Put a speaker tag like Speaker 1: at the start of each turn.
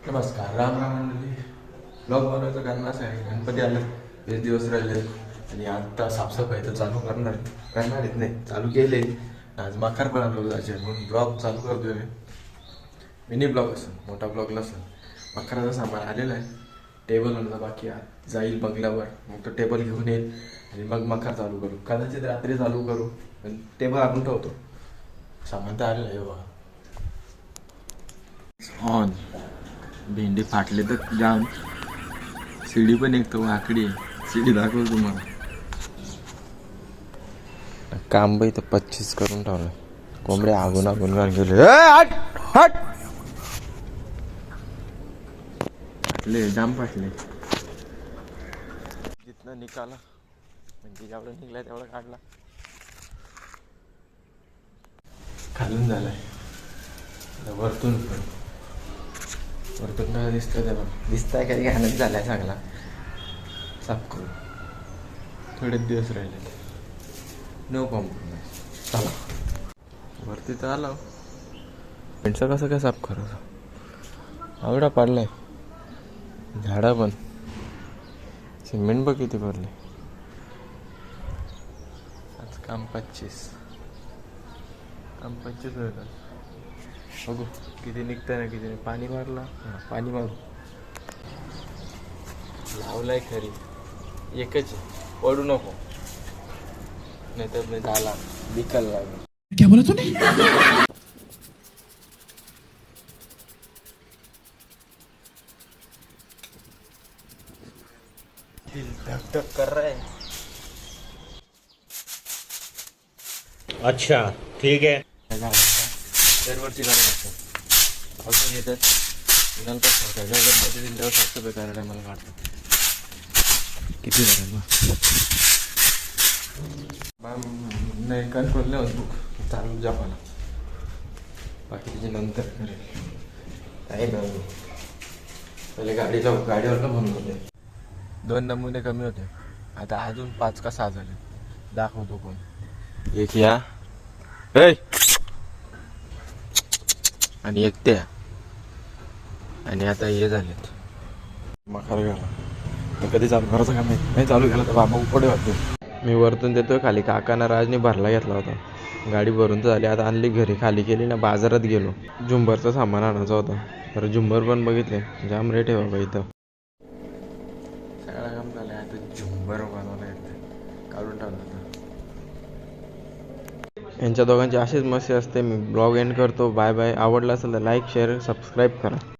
Speaker 1: नमस्कार, राम राम मंडळी. ब्लॉग बनवायचं कारण असं आहे, गणपती आले, 20 दिवस राहिले आणि आता साफसफाई तर चालू करणार येत नाही, चालू केले. आज मकार पण आणलो जायचे म्हणून ब्लॉग चालू करतोय मी. मिनी ब्लॉग असेल, मोठा ब्लॉग नसेल. मकराचं सामान आलेलं आहे, टेबल आणलं बाकी आहे, जाईल बंगल्यावर, मग तो टेबल घेऊन येईल आणि मग मकार चालू करू. कदाचित रात्री चालू करू, पण टेबल आणून ठेवतो. सामान तर आलेलं आहे बघा. ऑन भेंडी फाटले तर जाम. शिडी पण एक तो आकडी आहे, शिडी दाखव तुम्हाला. काम बाई तर 25 करून ठेवलं. कोंबडे आगून गेले. हट हट फाटले, जाम फाटले. जिथनं निकाला म्हणजे जेवढं निघलाय तेवढं काढला. खालून झालाय वरतून पण. वरतून काय दिसतंय त्याला, दिसताय काही घाणच झालाय चांगला. साफ करू, थोडेच दिवस राहिले. No compromise. चला वरती तर आलो. पेंटचं कसं काय साफ करायचं, आवडा पाडलाय. झाडा पण सिमेंट बघ किती भरले. आज काम 25 होतं. बघू किती निघतंय ना किती नाही. पाणी मारला, पाणी मारू. लावलाय खरी एकच आहे, पडू नको नाही तर मी झाला बिकल लागला.
Speaker 2: क्या बोला तूने?
Speaker 1: दिल धक धक कर रहा है.
Speaker 3: अच्छा ठीक है.
Speaker 1: दरवर्षी करायला लागतं. पावसाळ्यात येतात नंतर सरकारच्या गणपती दिल्यावर साफसफाई करायला मला काढतात. किती झालं नाही कंट्रोल नाही होत. बुक चालू जपाला बाकी त्याच्या नंतर करेल. काही नाही, पहिले गाडीवर का म्हणून होते. 2 नमुने कमी होते, आता अजून 5 का 6 झाले. दाखवतो कोण. एक या आणि एक त्या आणि आता हे झालेत. मकार गेला कधी चालू करायचं का नाही चालू केलं तर बाबा उपडे वाटतो. मी वरतून देतोय खाली. काकांना राजने भरला घेतला होता, गाडी भरून तर झाली. आता आणली घरी, खाली केली ना. बाजारात गेलो, झुंबरचं सामान आणायचं होतं. तर झुंबर पण बघितले, जाम रेट आहे बाबा इथं. सगळं काम झालं, आता झुंबर बनवलं येतं, काढून टाकलं. यांच्या दोघांची अशीच मस्ती असते. मी ब्लॉग एंड करतो. Bye bye. आवडला असेल तर लाईक शेअर सबस्क्राईब करा.